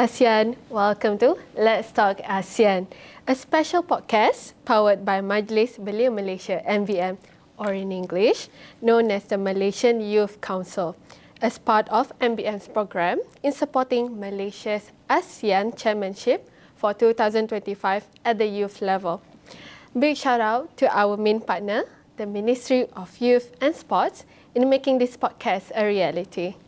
ASEAN, welcome to Let's Talk ASEAN, a special podcast powered by Majlis Belia Malaysia (MBM), or in English, known as the Malaysian Youth Council, as part of MBM's program in supporting Malaysia's ASEAN chairmanship for 2025 at the youth level. Big shout out to our main partner, the Ministry of Youth and Sports, in making this podcast a reality.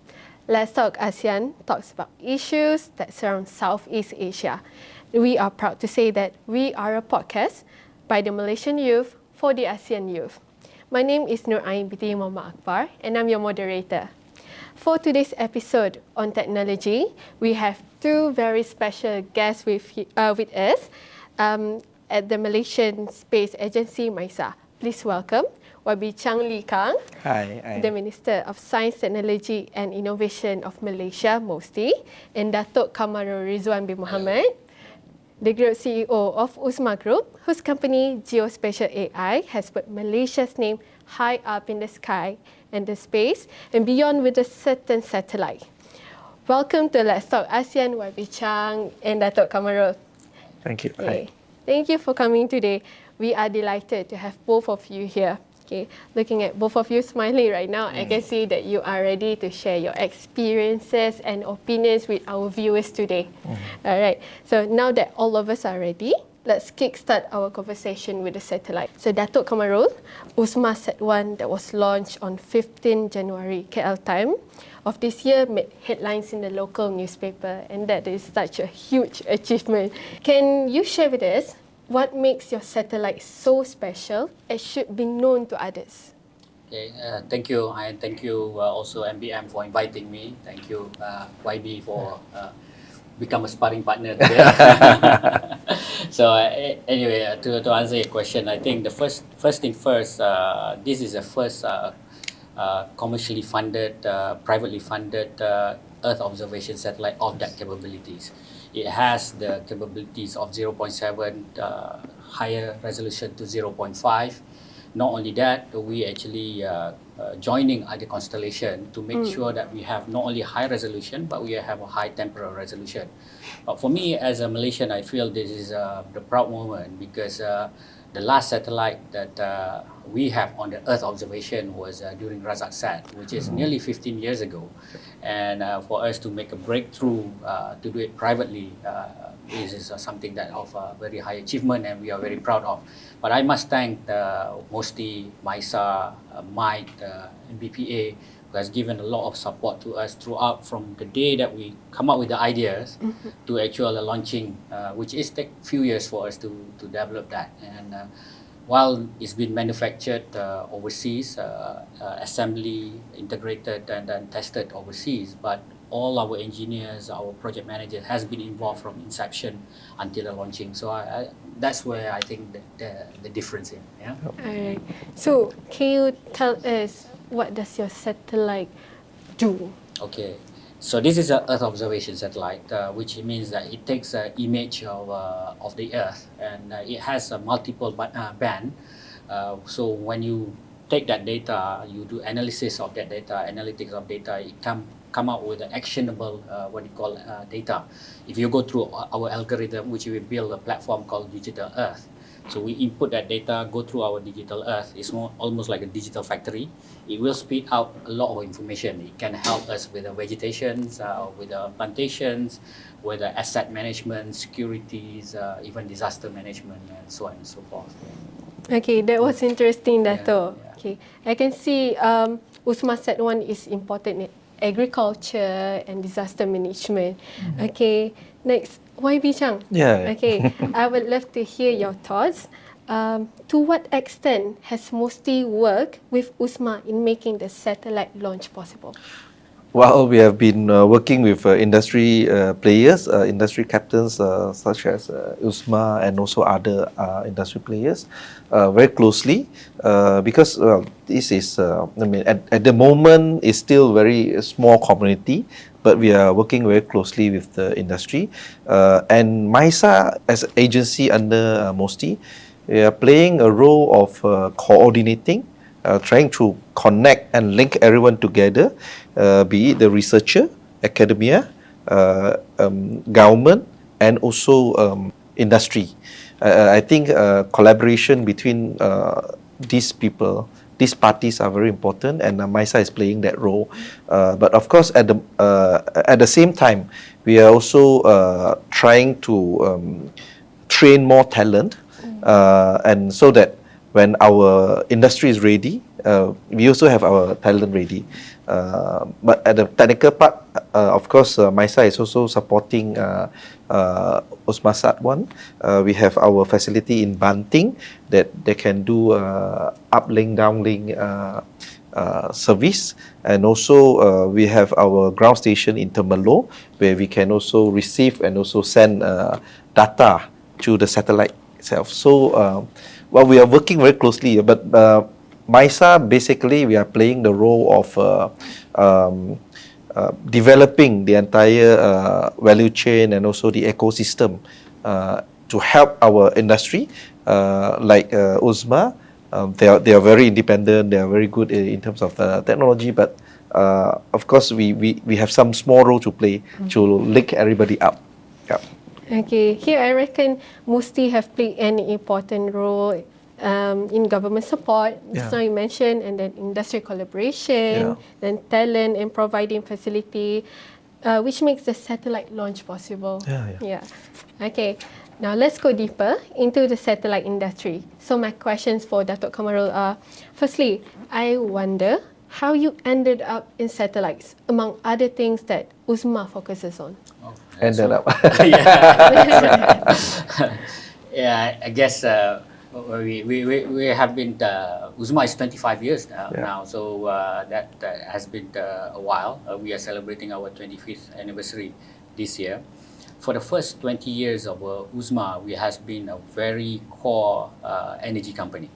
Let's Talk ASEAN talks about issues that surround Southeast Asia. We are proud to say that we are a podcast by the Malaysian youth for the ASEAN youth. My name is Nur Ain binti Muhammad Akbar and I'm your moderator. For today's episode on technology, we have two very special guests with us at the Malaysian Space Agency, MISA. Please welcome Chang Kang, the Minister of Science, Technology and Innovation of Malaysia, MOSTI, and Datuk Kamarul Rizwan bin Muhammad, the Group CEO of Uzma Group, whose company GeospatialAI has put Malaysia's name high up in the sky and the space and beyond with a certain satellite. Welcome to Let's Talk ASEAN, Chang and Datuk Kamarul. Thank you. Okay. Thank you for coming today. We are delighted to have both of you here. Okay, looking at both of you smiling right now, I can see that you are ready to share your experiences and opinions with our viewers today. All right, so now that all of us are ready, let's kickstart our conversation with the satellite. So Datuk Kamarul, Uzma Sat1 that was launched on 15 January KL time of this year made headlines in the local newspaper, and that is such a huge achievement. Can you share with us what makes your satellite so special and should be known to others? Okay, thank you, and thank you also MBM for inviting me. Thank you YB for become a sparring partner today. So anyway, to answer your question, I think the first thing first, this is the first commercially funded, privately funded Earth observation satellite of that capabilities. It has the capabilities of 0.7 higher resolution to 0.5. Not only that, we actually joining other constellation to make sure that we have not only high resolution, but we have a high temporal resolution. But for me, as a Malaysian, I feel this is the proud moment because the last satellite that we have on the Earth observation was during Razaksat, which is nearly 15 years ago. And for us to make a breakthrough to do it privately, this is something that of very high achievement and we are very proud of. But I must thank the MOSTI, MISA, MITE, BPA, who has given a lot of support to us throughout from the day that we come up with the ideas to actual launching, which is take few years for us to develop that. And while it's been manufactured overseas, assembly, integrated and then tested overseas, but all our engineers, our project managers has been involved from inception until the launching. So that's where I think the difference in. Yeah. Alright. So can you tell us what does your satellite do? Okay. So this is an Earth observation satellite, which means that it takes an image of the Earth, and it has a multiple band. So when you take that data, you do analysis of that data, analytics of data, it come out with an actionable data. If you go through our algorithm, which we build a platform called Digital Earth. So we input that data, go through our Digital Earth. It's almost like a digital factory. It will spit out a lot of information. It can help us with the vegetations, with the plantations, with the asset management, securities, even disaster management, and so on and so forth. Okay, that was interesting, Dato'. Yeah. Okay, I can see Uzma Sat1 is important in agriculture and disaster management. Okay, next, YB Chang. Yeah. Okay, I would love to hear your thoughts. To what extent has MOSTI worked with Uzma in making the satellite launch possible? Well, we have been working with industry players, industry captains such as Uzma and also other industry players very closely because this is, at the moment, it's still very small community, but we are working very closely with the industry. And MISA, as an agency under MOSTI, we are playing a role of coordinating, trying to connect and link everyone together, be it the researcher, academia, government, and also industry. I think collaboration between these people, these parties are very important, and MISA is playing that role. But of course, at the same time, we are also trying to train more talent, and so that when our industry is ready, we also have our talent ready. But at the technical part, of course, MISA is also supporting Uzma One. We have our facility in Banting that they can do uplink, downlink service, and also we have our ground station in Temerloh where we can also receive and also send data to the satellite itself. So, well, we are working very closely, but MISA basically we are playing the role of developing the entire value chain and also the ecosystem to help our industry. Like Uzma, they are very independent. They are very good in terms of the technology, but of course we have some small role to play to link everybody up. Yeah. Okay, here I reckon MOSTI have played an important role in government support, just now you mentioned, and then industry collaboration, then talent and providing facility, which makes the satellite launch possible. Yeah. Okay, now let's go deeper into the satellite industry. So my questions for Datuk Kamarul are, firstly, I wonder how you ended up in satellites, among other things that Uzma focuses on. Ended up. Yeah, I guess we have been, Uzma is 25 years now, so that has been a while. We are celebrating our 25th anniversary this year. For the first 20 years of Uzma, we has been a very core energy company.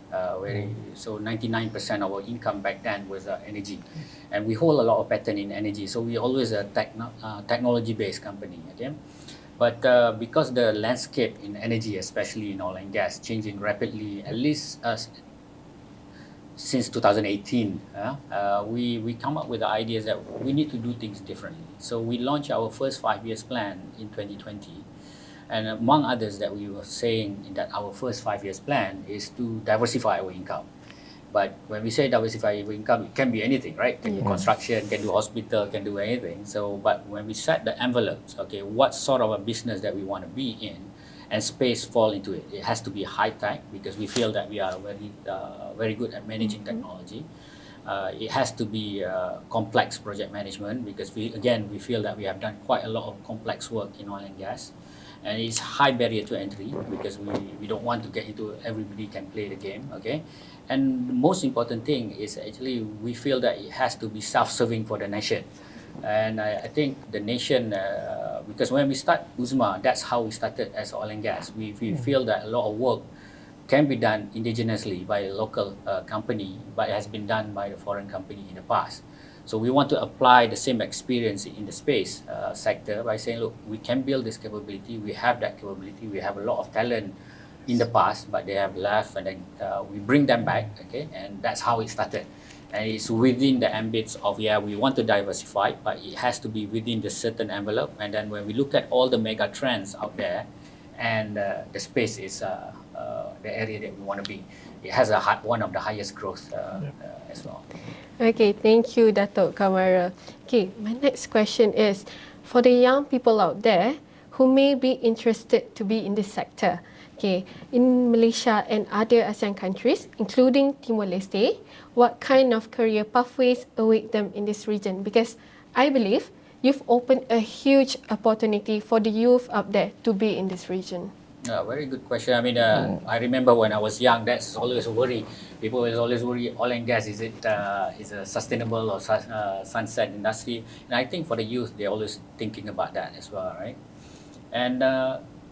So 99% of our income back then was energy, and we hold a lot of patent in energy. So we always a technology-based company. Okay, but because the landscape in energy, especially in oil and gas, changing rapidly, at least since 2018, we come up with the ideas that we need to do things differently. So we launched our first 5 years plan in 2020. And among others that we were saying in that our first 5 years plan is to diversify our income. But when we say diversify our income, it can be anything, right? Can do construction, can do hospital, can do anything. So, but when we set the envelopes, okay, what sort of a business that we want to be in, and space fall into it. It has to be high tech because we feel that we are very good at managing technology. It has to be complex project management because we feel that we have done quite a lot of complex work in oil and gas, and it's high barrier to entry because we don't want to get into everybody can play the game. Okay, and the most important thing is actually we feel that it has to be self-serving for the nation. And I think the nation, because when we start Uzma, that's how we started as oil and gas. We feel that a lot of work can be done indigenously by a local company, but it has been done by a foreign company in the past. So we want to apply the same experience in the space sector by saying, look, we can build this capability, we have that capability, we have a lot of talent in the past, but they have left, and then we bring them back, okay, and that's how it started. And it's within the ambits of, we want to diversify, but it has to be within the certain envelope. And then when we look at all the mega trends out there, and the space is the area that we want to be, it has one of the highest growth as well. Okay, thank you, Datuk Kamara. Okay, my next question is, for the young people out there who may be interested to be in this sector, okay, in Malaysia and other ASEAN countries, including Timor-Leste, what kind of career pathways await them in this region? Because I believe you've opened a huge opportunity for the youth up there to be in this region. Very good question. I mean, I remember when I was young, that's always a worry. People always worry, oil and gas, is a sustainable or sunset industry? And I think for the youth, they're always thinking about that as well, right? And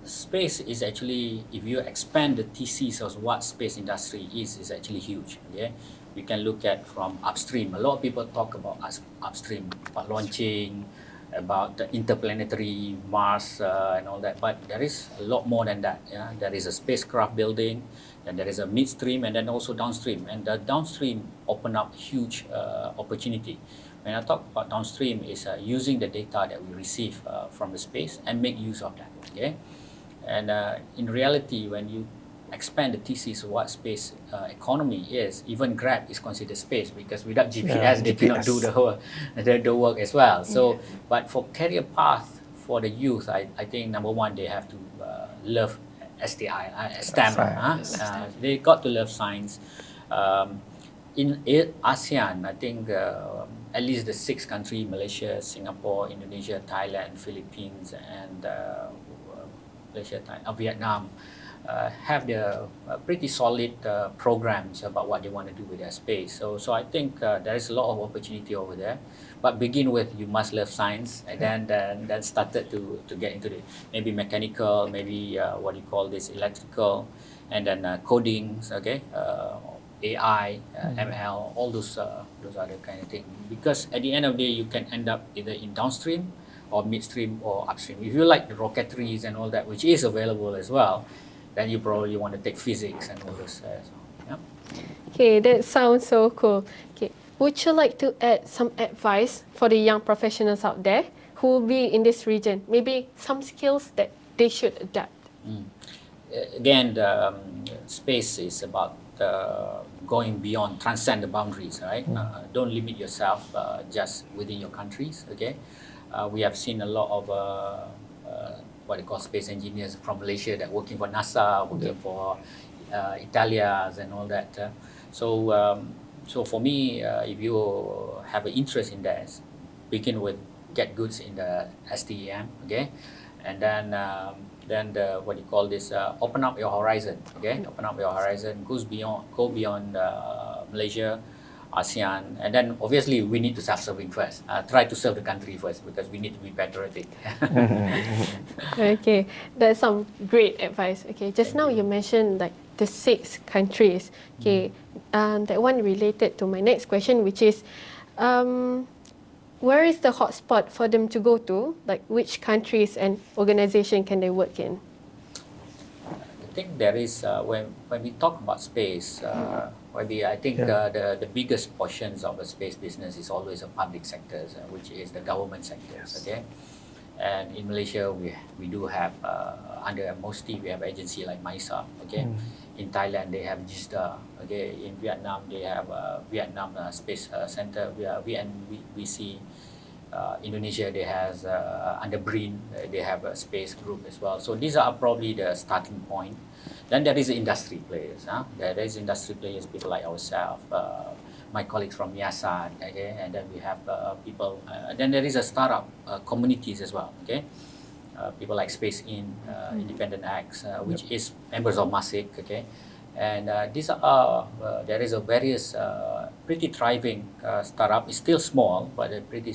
space is actually, if you expand the thesis of what space industry is actually huge. Okay, we can look at from upstream. A lot of people talk about upstream, about launching, about the interplanetary Mars and all that, but there is a lot more than that. Yeah, there is a spacecraft building, and there is a midstream, and then also downstream. And the downstream open up huge opportunity When I talk about downstream, is using the data that we receive from the space and make use of that. Okay, and in reality, when you expand the thesis of what space economy is, even Grab is considered space because without GPS they cannot do the work as well. So, but for career path for the youth, I think number one they have to love STI, STEM. They got to love science. In ASEAN, I think at least the 6 countries, Malaysia, Singapore, Indonesia, Thailand, Philippines, and Vietnam, have the pretty solid programs about what they want to do with their space. So I think there is a lot of opportunity over there. But begin with, you must love science, and then started to get into the maybe mechanical, maybe what you call this electrical, and then coding, okay, AI, ML, all those other kind of things. Because at the end of the day, you can end up either in downstream or midstream or upstream. If you like the rocketries and all that, which is available as well, then you probably want to take physics and all this. Okay, that sounds so cool. Okay, would you like to add some advice for the young professionals out there who will be in this region? Maybe some skills that they should adapt. Again, the space is about going beyond, transcend the boundaries, right? Don't limit yourself just within your countries, okay? We have seen a lot of what they call space engineers from Malaysia that working for NASA, working for Italias and all that. So for me, if you have an interest in that, begin with get goods in the STEM, okay, and then the what you call this, open up your horizon, okay, open up your horizon, go beyond Malaysia, ASEAN, and then obviously we need to start serving first. Try to serve the country first because we need to be patriotic. Okay, that's some great advice. Okay, just now you mentioned like the 6 countries. Okay, that one related to my next question, which is, where is the hotspot for them to go to? Like which countries and organization can they work in? I think there is when we talk about space, I think the biggest portions of the space business is always the public sectors, which is the government sectors. Okay, and in Malaysia we do have under MOSTI we have agency like MISA. Okay, in Thailand they have GISDA. Okay, in Vietnam they have Vietnam Space Center. We see. Indonesia, they has under BRIN, they have a space group as well. So these are probably the starting point. Then there is the industry players. There is industry players, people like ourselves, my colleagues from Yasan, okay? And then we have people. Then there is a startup communities as well. Okay, people like Space In, Independent X, which is members of MASIC. Okay. And these are there is a various pretty thriving startup. It's still small, but a pretty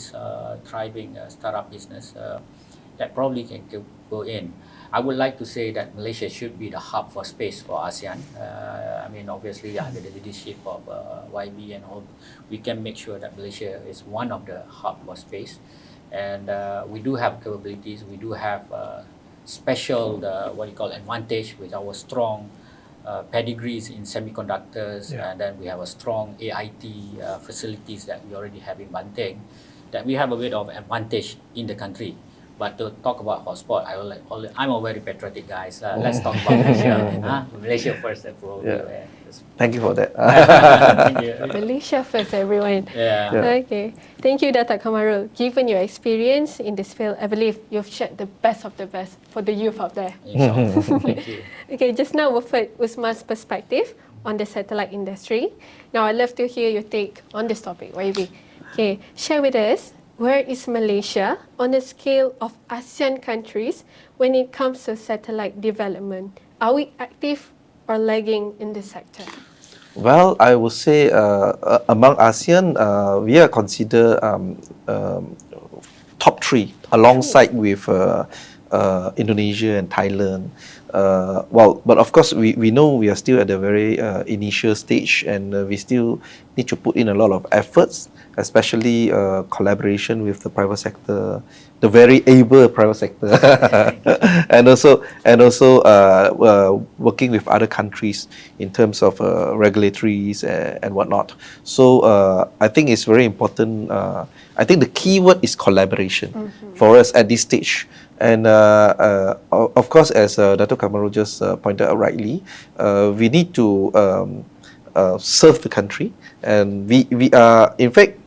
thriving startup business that probably can go in. I would like to say that Malaysia should be the hub for space for ASEAN. I mean, obviously under the leadership of YB and all, we can make sure that Malaysia is one of the hub for space. And we do have capabilities. We do have special what you call advantage with our strong pedigrees in semiconductors, and then we have a strong AIT facilities that we already have in Banteng, that we have a bit of advantage in the country. But to talk about hotspot, I'm a very patriotic guy. So let's talk about Malaysia. Malaysia first, probably. Thank you for that. Thank you. Malaysia first, everyone. Yeah. Okay. Thank you, Datuk Kamarul. Given your experience in this field, I believe you've shared the best of the best for the youth out there. Thank you. Okay, just now we've heard Uzma's perspective on the satellite industry. Now I'd love to hear your take on this topic, YB. Okay, share with us, where is Malaysia on the scale of ASEAN countries when it comes to satellite development? Are we active or lagging in this sector? Well, I would say among ASEAN, we are considered top 3 alongside with Indonesia and Thailand. But of course, we know we are still at the very initial stage, and we still need to put in a lot of efforts, especially collaboration with the private sector, the very able private sector, and also working with other countries in terms of regulatories and whatnot. So I think it's very important. I think the key word is collaboration for us at this stage. And of course, as Dato' Kamaru just pointed out rightly, we need to serve the country, and we are, in fact,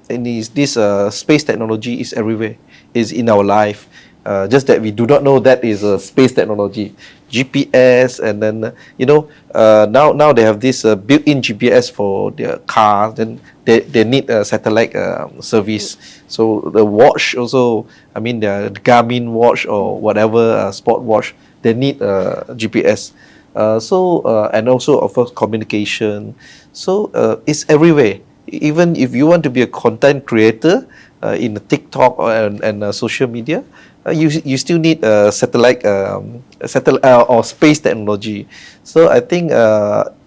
in this space technology is everywhere, is in our life. Just that we do not know that is a space technology, GPS, and then now they have this built-in GPS for their cars. Then they need a satellite service. So the watch also, I mean the Garmin watch or whatever sport watch, they need GPS. And also of course communication. So it's everywhere. Even if you want to be a content creator in TikTok and social media, you still need satellite or space technology. So I think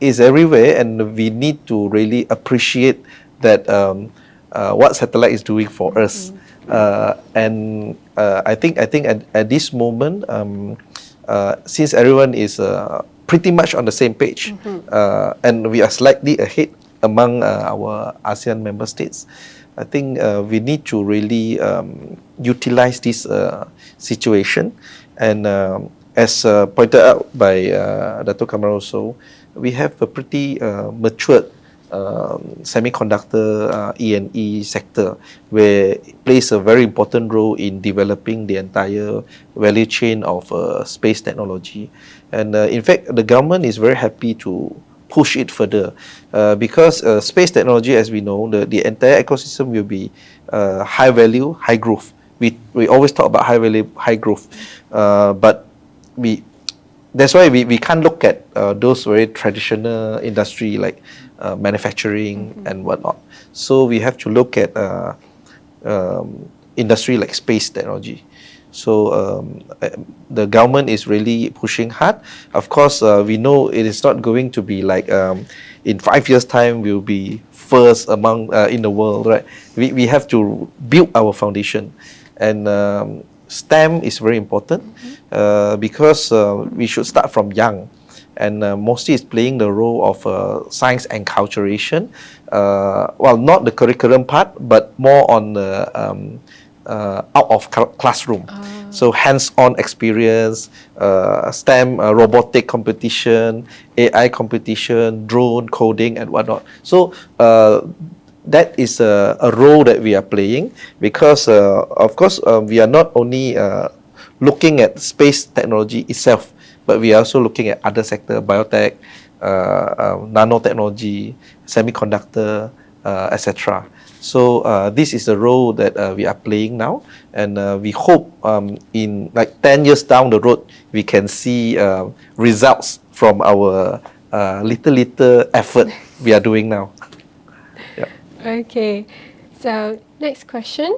it's everywhere, and we need to really appreciate that what satellite is doing for us. And I think at this moment, since everyone is pretty much on the same page, and we are slightly ahead among our ASEAN member states, I think we need to really utilize this situation. And as pointed out by Dato' Kamaru also, we have a pretty matured semiconductor E&E sector, where it plays a very important role in developing the entire value chain of space technology. And in fact, the government is very happy to push it further, because space technology, as we know, the entire ecosystem will be high value, high growth. We always talk about high value, high growth, but that's why we can't look at those very traditional industry like manufacturing and whatnot. So we have to look at industry like space technology. So the government is really pushing hard. Of course, we know it is not going to be like in 5 years' time we'll be first among in the world, right? We have to build our foundation, and STEM is very important because we should start from young. And MOSTI is playing the role of science enculturation. Well, not the curriculum part, but more on the out of classroom. So hands-on experience, STEM, robotic competition, AI competition, drone coding and whatnot. So that is a role that we are playing, because of course we are not only looking at space technology itself, but we are also looking at other sector, biotech, nanotechnology, semiconductor, etc. So this is the role that we are playing now, and we hope in like 10 years down the road we can see results from our little effort we are doing now. Yeah. Okay, so next question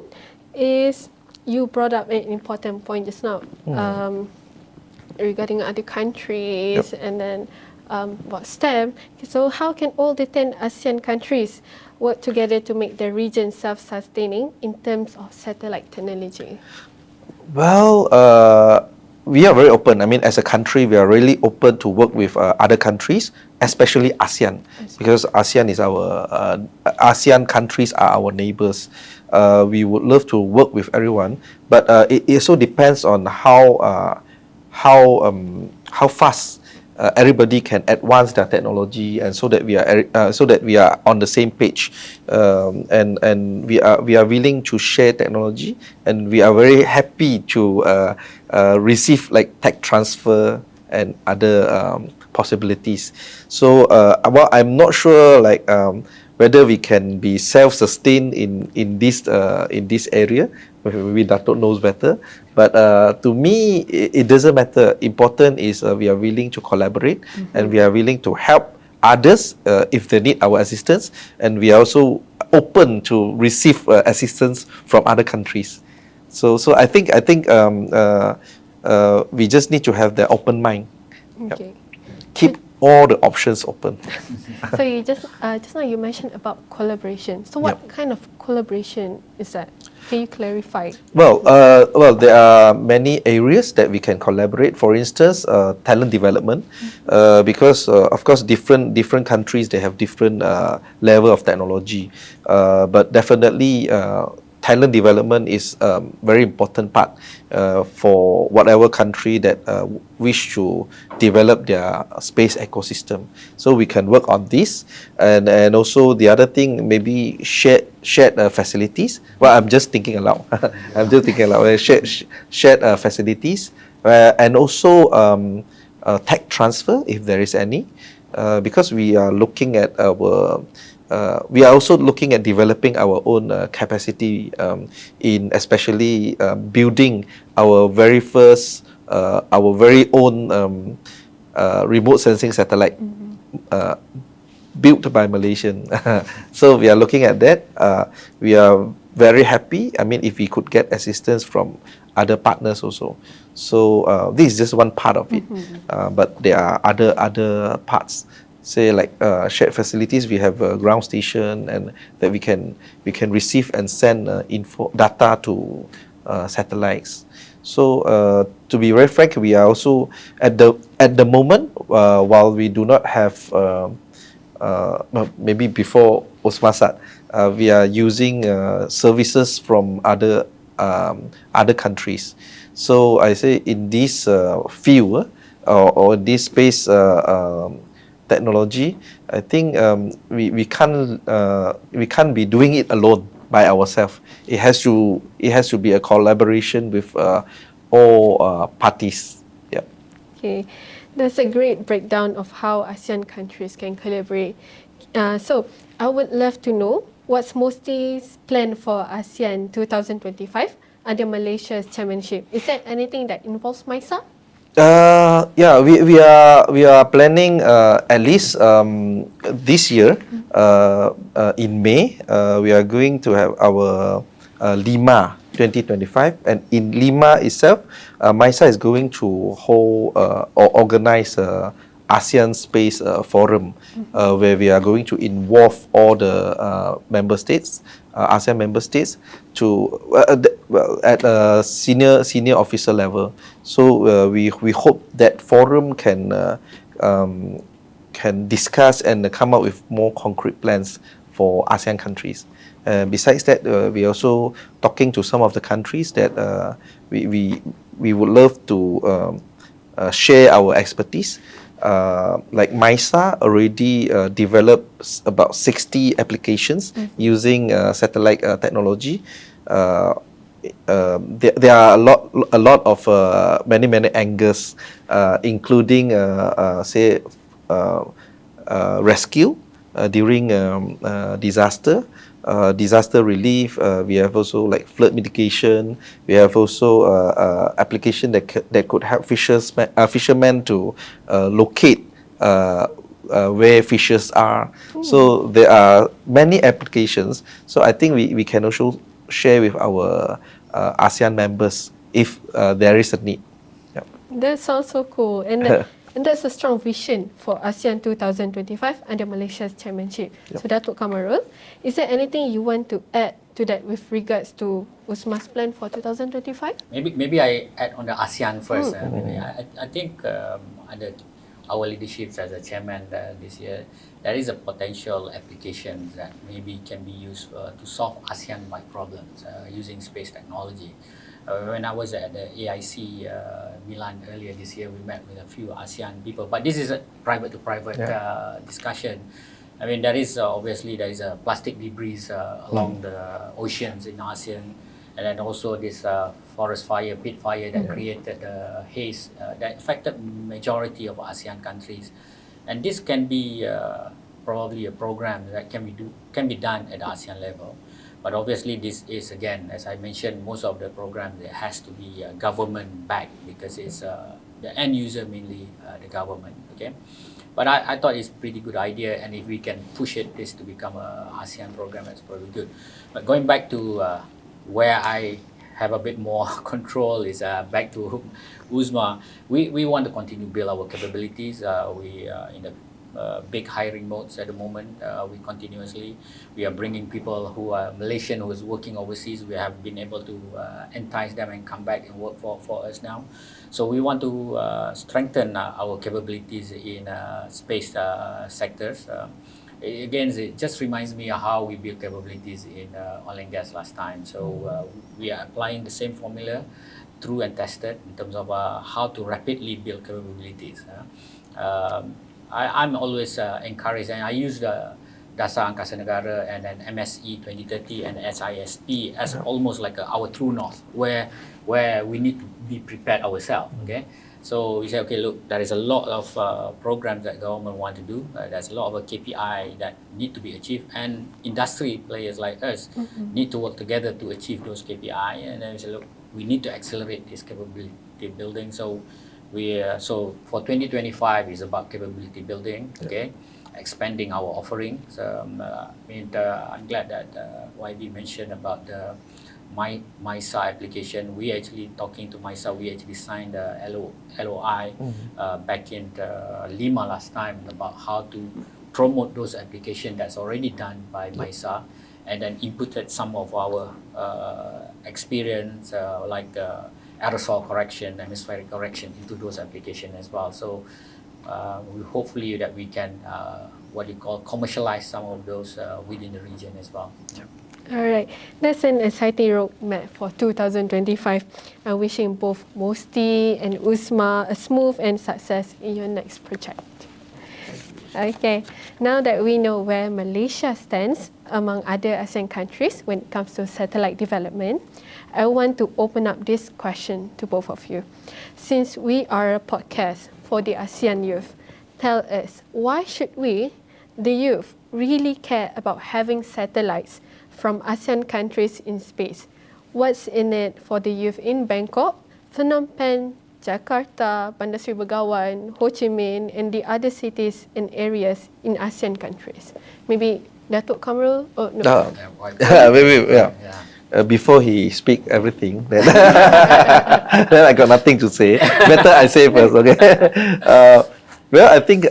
is, you brought up an important point just now regarding other countries. Yep. And then about STEM. So how can all the 10 ASEAN countries work together to make the region self-sustaining in terms of satellite technology? Well, we are very open. I mean, as a country, we are really open to work with other countries, especially ASEAN, because ASEAN is our ASEAN countries are our neighbors. We would love to work with everyone, but it also depends on how fast everybody can advance their technology, and so that we are on the same page, and we are willing to share technology, and we are very happy to receive like tech transfer and other possibilities. So well, I'm not sure like whether we can be self-sustained in this area. Maybe Dato' knows better, but to me it doesn't matter. Important is we are willing to collaborate, and we are willing to help others if they need our assistance, and we are also open to receive assistance from other countries. So I think we just need to have the open mind. Yep. Okay. Keep all the options open. So you just now you mentioned about collaboration. So what kind of collaboration is that? Can you clarify? Well, there are many areas that we can collaborate. For instance, talent development, because of course different countries, they have different level of technology, but definitely talent development is very important part for whatever country that wish to develop their space ecosystem. So we can work on this, and also the other thing, maybe shared facilities. Well, I'm just thinking aloud. I'm just thinking aloud. Shared facilities, and also tech transfer if there is any, because we are looking at our. We are also looking at developing our own capacity in especially building our very first, our very own remote sensing satellite. Built by Malaysian. So we are looking at that. We are very happy. I mean, if we could get assistance from other partners also. So this is just one part of it, but there are other parts. Say like shared facilities. We have a ground station, and that we can receive and send data to satellites. So to be very frank, we are also at the moment, while we do not have. Maybe before Osmasat, we are using services from other countries. So I say in this field, or this space technology, I think we can't be doing it alone by ourselves. It has to be a collaboration with all parties. Yeah. Okay, that's a great breakdown of how ASEAN countries can collaborate. So I would love to know what's MOSTI's plan for ASEAN 2025 under Malaysia's chairmanship. Is there anything that involves MISA? Yeah, we are planning at least this year, in May, we are going to have our Lima 2025, and in Lima itself, MISA is going to hold or organize ASEAN Space Forum, where we are going to involve all the member states, ASEAN member states, to at a senior officer level. So we hope that forum can discuss and come up with more concrete plans for ASEAN countries. Besides that, we're also talking to some of the countries that we would love to share our expertise. Like MISA already developed about 60 applications using satellite technology. There are a lot of many angles, including say rescue during disaster. Disaster relief. We have also like flood mitigation. We have also application that could help fishermen to locate where fishes are. So there are many applications. So I think we can also share with our ASEAN members if there is a need. Yep. That sounds so cool. And that's a strong vision for ASEAN 2025 under Malaysia's chairmanship. Yep. So Datuk Kamarul, is there anything you want to add to that with regards to Uzma's plan for 2025? Maybe I add on the ASEAN first. I think under our leadership as a chairman this year, there is a potential application that maybe can be used to solve ASEAN-wide problems using space technology. When I was at the AIC Milan earlier this year, we met with a few ASEAN people, but this is a private-to-private discussion. I mean, there is obviously there is a plastic debris along the oceans in ASEAN, and then also this forest fire, pit fire that created haze that affected majority of ASEAN countries, and this can be probably a program that can be done at the ASEAN level. But obviously, this is again, as I mentioned, most of the programs it has to be government backed because it's the end user mainly the government. Okay, but I thought it's a pretty good idea, and if we can push this to become a ASEAN program, that's probably good. But going back to where I have a bit more control is back to Uzma. We want to continue build our capabilities. We in the big hiring modes at the moment. We are bringing people who are Malaysian who is working overseas. We have been able to entice them and come back and work for us now. So we want to strengthen our capabilities in space sectors. Again, it just reminds me of how we built capabilities in oil and gas last time. So we are applying the same formula, true and tested, in terms of how to rapidly build capabilities. I'm always encouraged, and I use the Dasar Angkasa Negara and then MSE 2030 and SISP as almost like our true north, where we need to be prepared ourselves. Okay, so we say, okay, look, there is a lot of programs that government want to do. There's a lot of KPI that need to be achieved, and industry players like us need to work together to achieve those KPI. And then we say, look, we need to accelerate this capability building. So so for 2025 is about capability building. Okay. Expanding our offerings. I'm glad that YB mentioned about the MISA application. We actually talking to MISA. We actually signed the LOI back in Lima last time about how to promote those applications that's already done by MISA, and then inputted some of our experience like aerosol correction, atmospheric correction into those applications as well. So we hopefully that we can commercialize some of those within the region as well. All right, that's an exciting roadmap for 2025. I'm wishing both MOSTI and Uzma a smooth and success in your next project. Okay, now that we know where Malaysia stands among other ASEAN countries when it comes to satellite development, I want to open up this question to both of you. Since we are a podcast for the ASEAN youth, tell us, why should we, the youth, really care about having satellites from ASEAN countries in space? What's in it for the youth in Bangkok, Phnom Penh, Jakarta, Bandar Seri Begawan, Ho Chi Minh, and the other cities and areas in ASEAN countries? Maybe Datuk Kamrul? Oh, no. Before he speak everything, then, then I got nothing to say. Better I say first, okay? Well, I think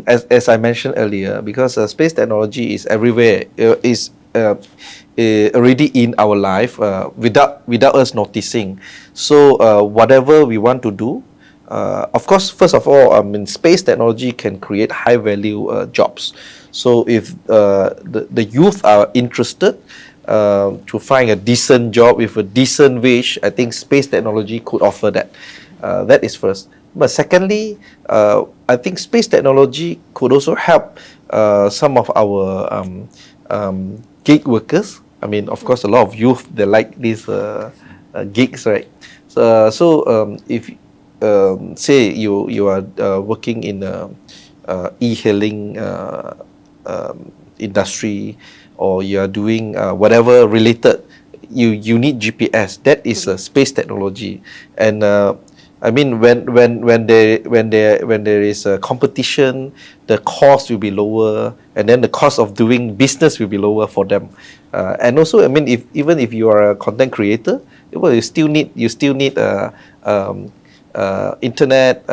as I mentioned earlier, because space technology is everywhere, is already in our life without us noticing. So whatever we want to do, of course, first of all, space technology can create high value jobs. So if the youth are interested to find a decent job with a decent wage, I think space technology could offer that. That is first. But secondly, I think space technology could also help some of our gig workers. I mean, of course, a lot of youth, they like these gigs, right? So if say you are working in e-hailing industry, or you are doing whatever related, you need GPS. That is space technology, and I mean when there is a competition, the cost will be lower, and then the cost of doing business will be lower for them. And also, I mean, even if you are a content creator, well, you still need internet.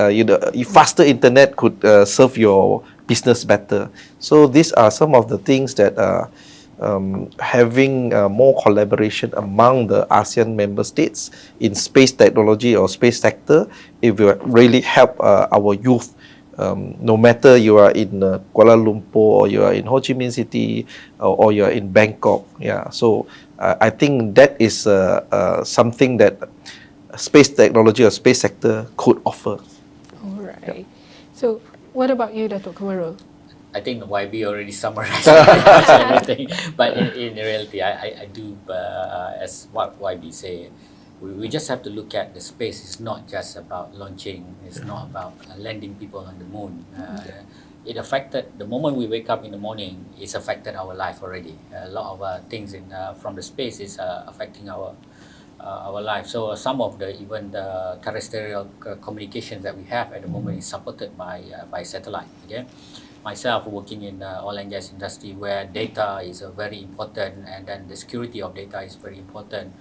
Faster internet could serve your business better. So these are some of the things that having more collaboration among the ASEAN member states in space technology or space sector, it will really help our youth. No matter you are in Kuala Lumpur, or you are in Ho Chi Minh City, or you are in Bangkok. Yeah, so I think that is something that space technology or space sector could offer. All right. So what about you, Datuk Kamarul? I think YB already summarized everything, but in reality, I do, as what YB say, we just have to look at the space. It's not just about launching, it's not about landing people on the moon. It affected, the moment we wake up in the morning, it's affected our life already. A lot of things from the space is affecting our life. So some of even the terrestrial communications that we have at the moment is supported by satellite. Okay. Myself working in the oil and gas industry, where data is very important, and then the security of data is very important.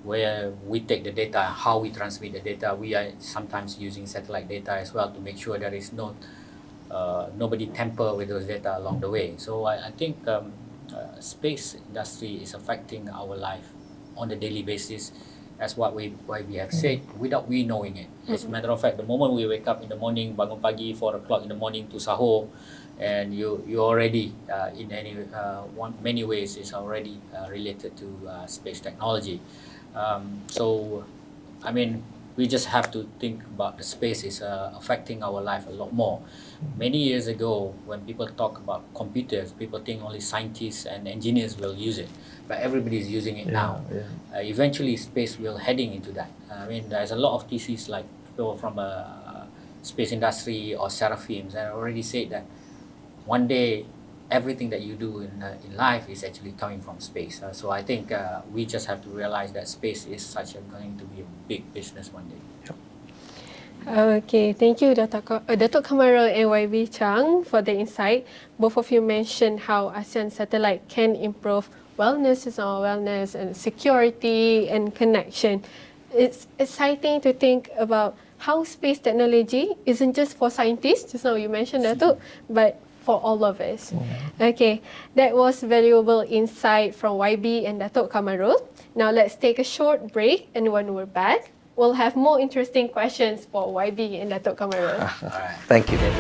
where we take the data, how we transmit the data. We are sometimes using satellite data as well to make sure there is nobody tamper with those data along the way. So I think space industry is affecting our life on a daily basis, as why we have said, without we knowing it. As a matter of fact, the moment we wake up in the morning, bangun pagi 4 o'clock in the morning to sahur, and you already in many ways is already related to space technology. So I mean, we just have to think about the space is affecting our life a lot more. Many years ago, when people talk about computers, people think only scientists and engineers will use it, but everybody is using it now. Eventually, space will heading into that. I mean, there's a lot of theses like people from space industry or Seraphims that already said that one day everything that you do in life is actually coming from space. So I think we just have to realize that space is going to be a big business one day. Okay, thank you, Datuk Kamarul and YB Chang, for the insight. Both of you mentioned how ASEAN satellite can improve wellness and security and connection. It's exciting to think about how space technology isn't just for scientists, just now you mentioned Datuk, but for all of us. Okay, that was valuable insight from YB and Datuk Kamarul. Now let's take a short break, and when we're back, we'll have more interesting questions for YB and Datuk Kamarul. Thank you. 5,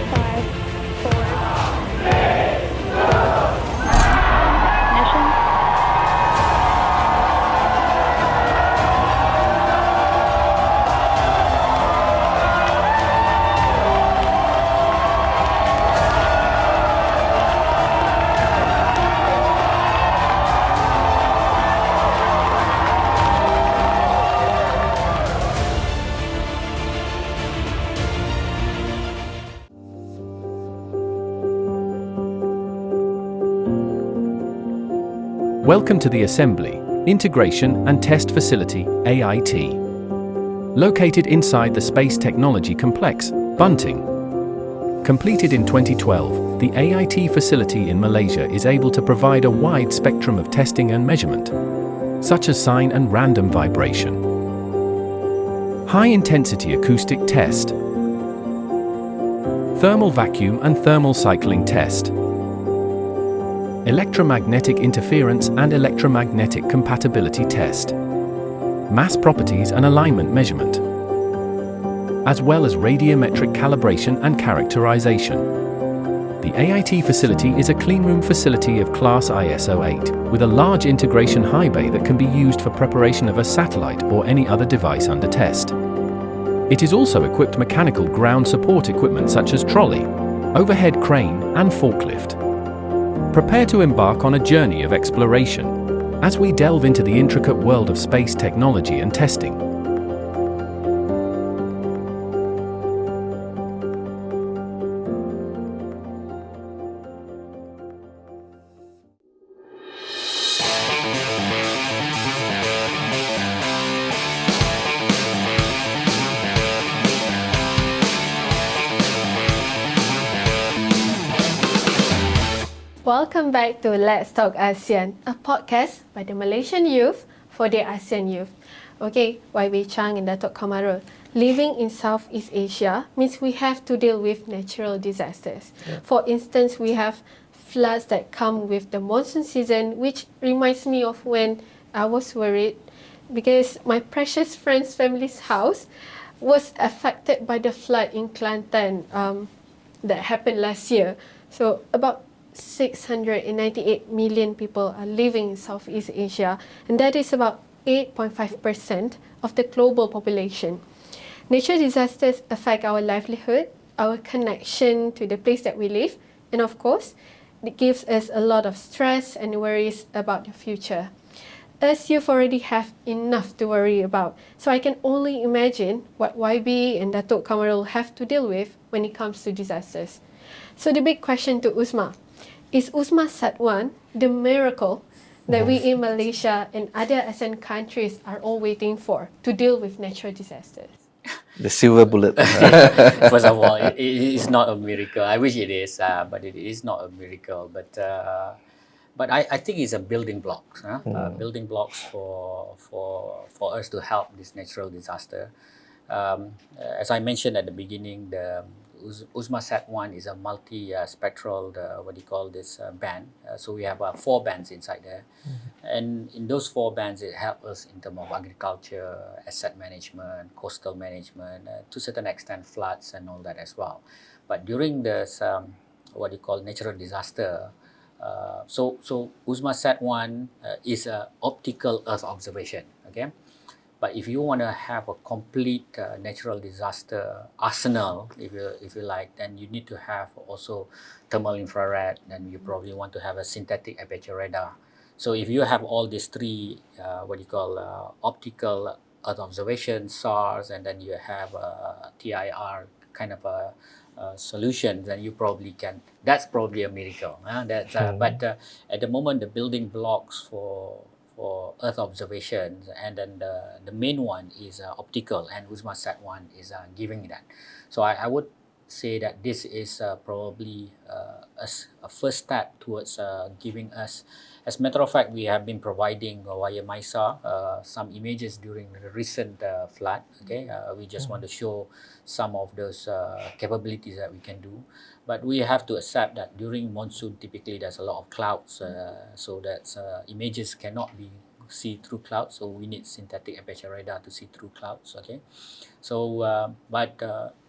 4, Welcome to the Assembly, Integration and Test Facility, AIT. Located inside the Space Technology Complex, Bunting. Completed in 2012, the AIT facility in Malaysia is able to provide a wide spectrum of testing and measurement, such as sine and random vibration, high-intensity acoustic test, thermal vacuum and thermal cycling test, electromagnetic interference and electromagnetic compatibility test, mass properties and alignment measurement, as well as radiometric calibration and characterization. The AIT facility is a cleanroom facility of class ISO 8, with a large integration high bay that can be used for preparation of a satellite or any other device under test. It is also equipped mechanical ground support equipment such as trolley, overhead crane and forklift. Prepare to embark on a journey of exploration as we delve into the intricate world of space technology and testing. Welcome back to Let's Talk ASEAN, a podcast by the Malaysian youth for the ASEAN youth. Okay, YB Chang and Datuk Kamarul, living in Southeast Asia means we have to deal with natural disasters. For instance, we have floods that come with the monsoon season, which reminds me of when I was worried because my precious friend's family's house was affected by the flood in Kelantan that happened last year. So about 698 million people are living in Southeast Asia, and that is about 8.5% of the global population. Natural disasters affect our livelihood, our connection to the place that we live, and of course, it gives us a lot of stress and worries about the future. Us youth already have enough to worry about, so I can only imagine what YB and Datuk Kamarul have to deal with when it comes to disasters. So the big question to Uzma, is Uzma Sat1 the miracle that we in Malaysia and other ASEAN countries are all waiting for to deal with natural disasters? The silver bullet. First of all, it is not a miracle. I wish it is, but it is not a miracle. But but I think it's a building blocks, building blocks for us to help this natural disaster. As I mentioned at the beginning, the Uzma Sat1 is a multi-spectral, what do you call this, band. So we have 4 bands inside there. And in those 4 bands, it helps us in terms of agriculture, asset management, coastal management, to a certain extent floods and all that as well. But during this, what do you call, natural disaster, so Uzma Sat1 is an optical Earth observation, okay? But if you want to have a complete natural disaster arsenal, if you like, then you need to have also thermal infrared. Then you probably want to have a synthetic aperture radar. So if you have all these 3, what you call optical Earth observation, SARS, and then you have a TIR kind of a solution, then you probably can. That's probably a miracle. But at the moment, the building blocks for Earth observations, and then the main one is optical, and Uzma Sat1 is giving that. So I would say that this is probably a first step towards giving us. As a matter of fact, we have been providing via MISA some images during the recent flood. Okay, we just want to show some of those capabilities that we can do. But we have to accept that during monsoon, typically there's a lot of clouds, so that images cannot be see through clouds. So we need synthetic aperture radar to see through clouds. Okay, so but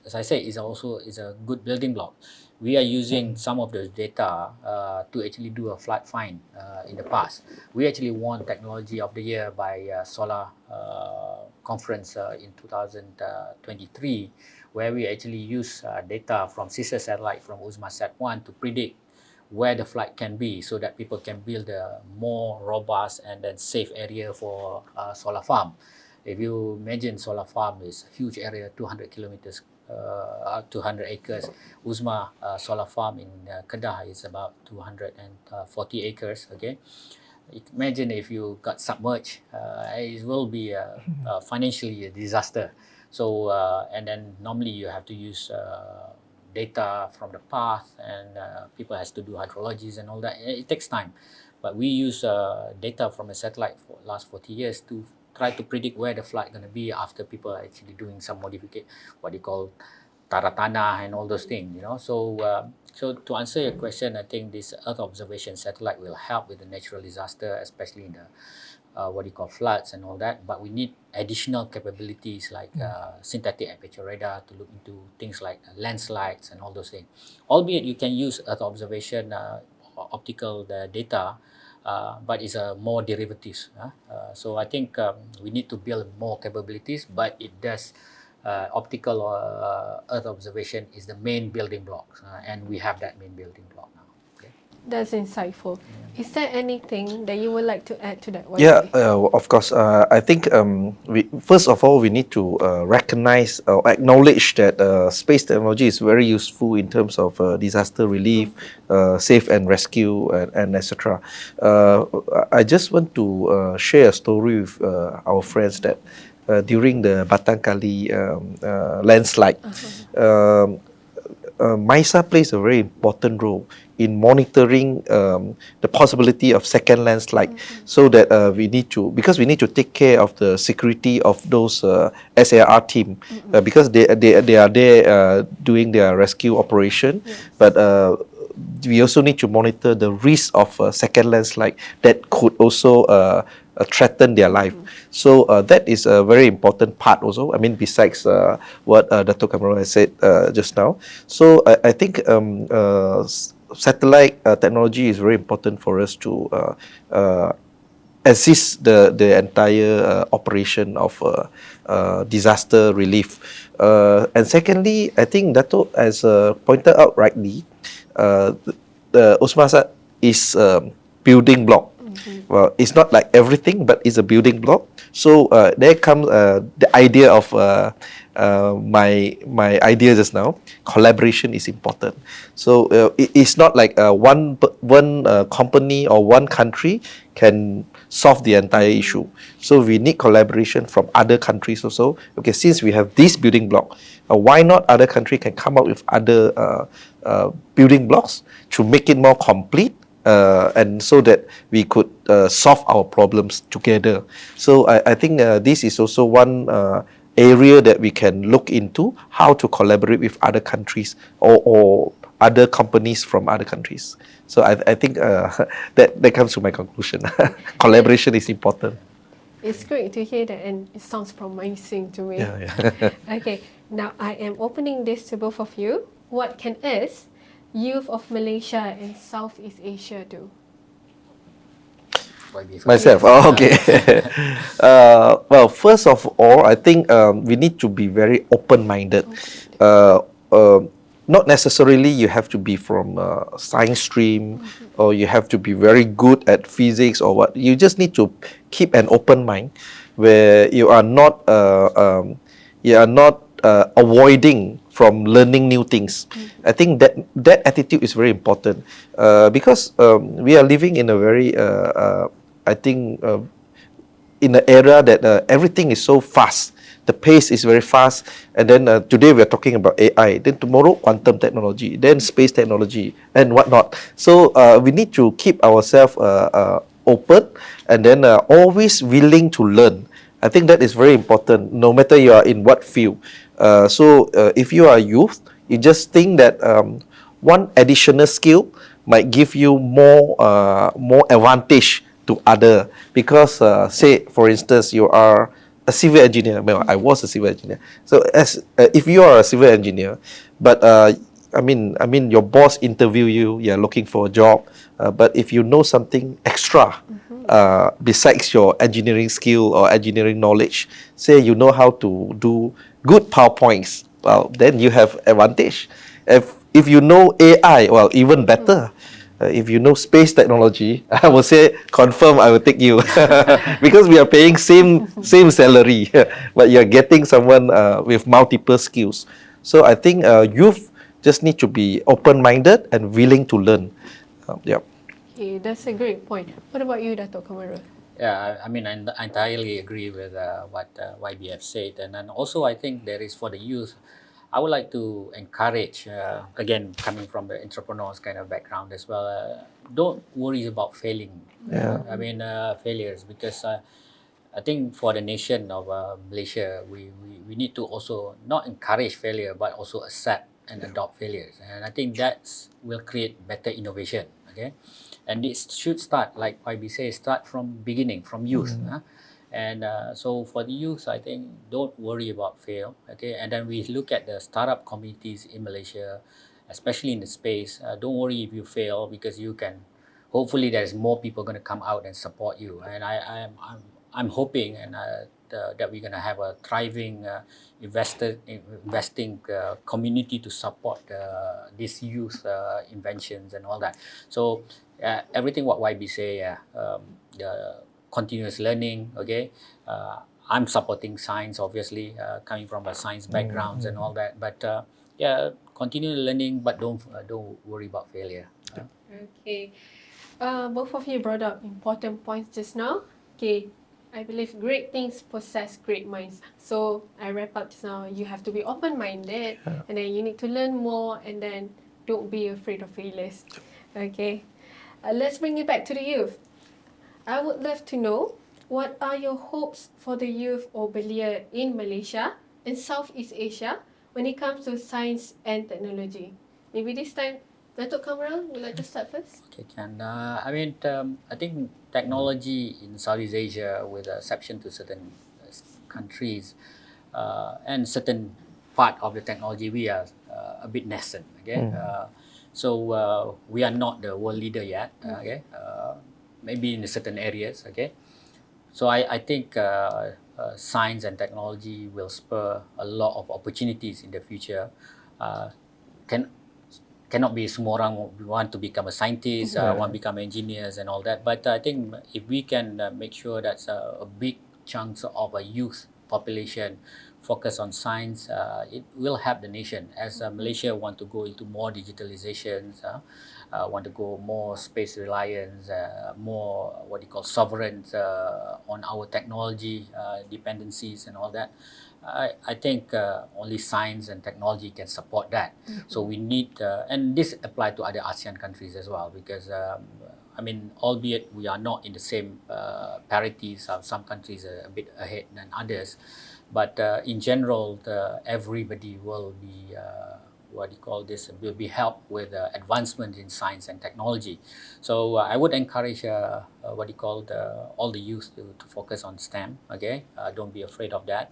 as I say, it's a good building block. We are using some of those data to actually do a flood find in the past. We actually won Technology of the Year by Solar Conference in 2023, where we actually use data from sister satellite from Uzma Sat1 to predict where the flood can be, so that people can build a more robust and then safe area for solar farm. If you imagine solar farm is a huge area, 200 kilometers, 200 acres. Uzma solar farm in Kedah is about 240 acres. Okay, imagine if you got submerged, it will be financially a disaster. So and then normally you have to use data from the past, and people has to do hydrologies and all that. It takes time, but we use data from a satellite for last 40 years to try to predict where the flood going to be after people are actually doing some modification, what they call taratana and all those things, you know. So so to answer your question, I think this Earth observation satellite will help with the natural disaster, especially in the what you call floods and all that. But we need additional capabilities like synthetic aperture radar to look into things like landslides and all those things. Albeit you can use Earth observation optical data, but it's more derivatives. So I think we need to build more capabilities, but it does optical Earth observation is the main building block, and we have that main building block now. Okay. That's insightful. Is there anything that you would like to add to that? Yeah, of course. I think first of all, we need to recognize or acknowledge that space technology is very useful in terms of disaster relief, save and rescue, and etc. I just want to share a story with our friends that during the Batang Kali landslide, MISA plays a very important role in monitoring the possibility of second landslide, so that we need to take care of the security of those SAR team, because they are there doing their rescue operation, but we also need to monitor the risk of a second landslide that could also threaten their life. So that is a very important part also. I mean, besides what Dato' Kamran has said just now. So I think satellite technology is very important for us to assist the entire operation of disaster relief. And secondly, I think Dato' has pointed out rightly, the Uzma is building block. Well, it's not like everything, but it's a building block. So there comes the idea of my idea just now. Collaboration is important. So it's not like one company or one country can solve the entire issue. So we need collaboration from other countries also. Okay, since we have this building block, why not other country can come up with other building blocks to make it more complete and so that we could solve our problems together. So I think this is also one area that we can look into, how to collaborate with other countries or other companies from other countries. So I think that comes to my conclusion. Collaboration is important. It's great to hear that, and it sounds promising to me. Yeah. Okay, now I am opening this to both of you. What can us, youth of Malaysia and Southeast Asia, do? YB first. Myself. Oh, okay. Well, first of all, I think we need to be very open-minded. Uh, Not necessarily you have to be from science stream, or you have to be very good at physics or what. You just need to keep an open mind, where you are not avoiding from learning new things. I think that attitude is very important, because we are living in a very I think in an era that everything is so fast. The pace is very fast, and then today we are talking about AI, then tomorrow quantum technology, then space technology and whatnot. So we need to keep ourselves open, and then always willing to learn. I think that is very important, no matter you are in what field. So if you are youth, you just think that one additional skill might give you more advantage to other, because say for instance you are a civil engineer. Well, I was a civil engineer. So as if you are a civil engineer, but I mean your boss interview you, you're looking for a job, but if you know something extra besides your engineering skill or engineering knowledge, say you know how to do good PowerPoints, well, then you have advantage. If you know AI, well, even better. If you know space technology, I will say confirm I will take you because we are paying same salary, but you're getting someone with multiple skills. So I think youth just need to be open-minded and willing to learn. Yeah. Okay, that's a great point. What about you, Dato' Kamarul? Yeah, I mean, I entirely agree with what YBF said, and then also I think there is for the youth. I would like to encourage, again, coming from the entrepreneurs kind of background as well. Don't worry about failing. Yeah. I mean, failures, because I think for the nation of Malaysia, we need to also not encourage failure, but also accept and adopt failures. And I think that will create better innovation. Okay, and this should start, like YB says, start from beginning, from youth. And so for the youth, I think don't worry about fail. Okay, and then we look at the startup communities in Malaysia, especially in the space. Don't worry if you fail, because you can. Hopefully, there's more people going to come out and support you. And I'm hoping and that we're going to have a thriving investing community to support these youth inventions and all that. So everything what YB say, the continuous learning. Okay, I'm supporting science, obviously, coming from a science backgrounds and all that. But yeah, continue learning, but don't worry about failure. Okay. Both of you brought up important points just now. Okay, I believe great things possess great minds. So I wrap up just now. You have to be open-minded, and then you need to learn more, and then don't be afraid of failures. Okay, let's bring it back to the youth. I would love to know, what are your hopes for the youth or belia in Malaysia and Southeast Asia when it comes to science and technology? Maybe this time, Datuk Kamran, would like to start first? Okay, Can. I mean, I think technology in Southeast Asia, with the exception to certain countries and certain part of the technology, we are a bit nascent. Okay, so we are not the world leader yet. Okay, maybe in certain areas. Okay, so I think science and technology will spur a lot of opportunities in the future. Can cannot be semua orang want to become a scientist, want to become engineers and all that. But I think if we can make sure that a big chunks of a youth population focus on science, it will help the nation. As Malaysia want to go into more digitalizations, want to go more space reliance, more what you call sovereign on our technology dependencies and all that. I think only science and technology can support that. So we need, and this apply to other ASEAN countries as well, because I mean, albeit we are not in the same parity, some countries are a bit ahead than others, but in general, everybody will be what you call this will be helped with advancement in science and technology. So I would encourage what you call all the youth to focus on STEM. Okay, don't be afraid of that.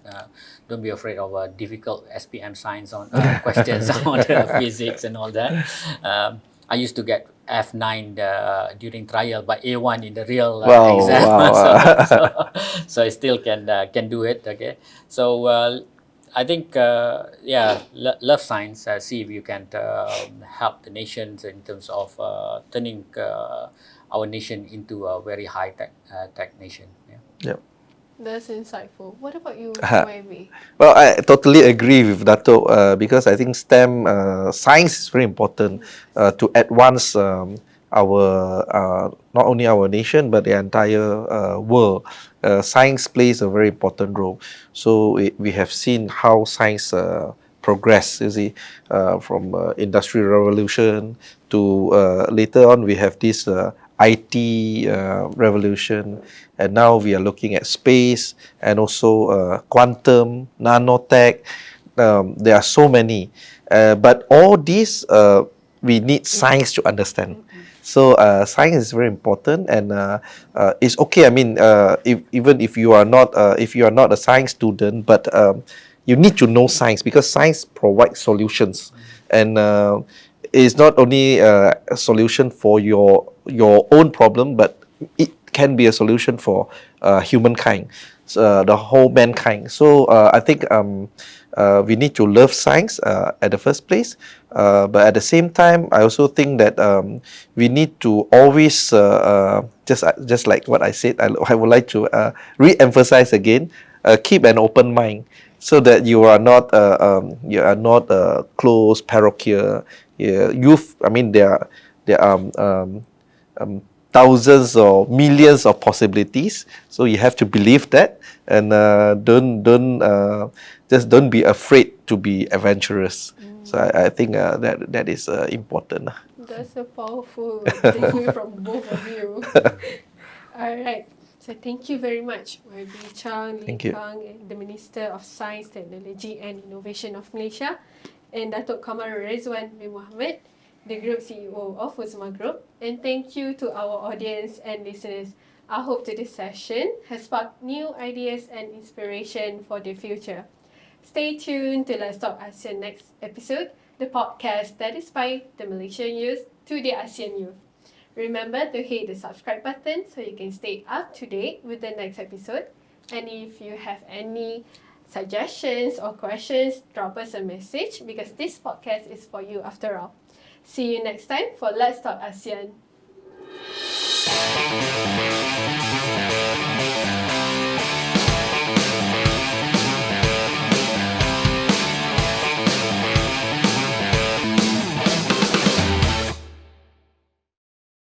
Don't be afraid of difficult SPM science on questions on physics and all that. I used to get F9 during trial, but A1 in the real Wow, exam. wow. So I still can do it. Okay, so I think love science. See if you can help the nations in terms of turning our nation into a very high tech nation. Yeah. Yep. That's insightful. What about you, Uh, YB? Well, I totally agree with Dato because I think STEM science is very important to advance our not only our nation but the entire world. Science plays a very important role. So we have seen how science progress. You see, from industrial revolution to later on we have this IT revolution, and now we are looking at space and also quantum, nanotech. There are so many, but all these we need science to understand. So science is very important, and it's okay. I mean, even if you are not a science student, but you need to know science because science provides solutions, and it's not only a solution for your own problem, but it can be a solution for humankind, the whole mankind. So I think we need to love science at the first place, but at the same time, I also think that we need to always just like what I said. I would like to re-emphasize again: keep an open mind, so that you are not closed, parochial. Yeah, youth. I mean, there are thousands or millions of possibilities. So you have to believe that, and don't be afraid to be adventurous. So I think that is important. That's a powerful takeaway from both of you. Alright, so thank you very much, YB Chang, Thank you. Kang, the Minister of Science, Technology and Innovation of Malaysia, and Datuk Kamal Rezwan bin Mohammed, the Group CEO of Uzma Group. And thank you to our audience and listeners. I hope today's session has sparked new ideas and inspiration for the future. Stay tuned to Let's Talk ASEAN next episode, the podcast that inspires the Malaysian youth to the ASEAN youth. Remember to hit the subscribe button so you can stay up to date with the next episode. And if you have any suggestions or questions, drop us a message because this podcast is for you after all. See you next time for Let's Talk ASEAN.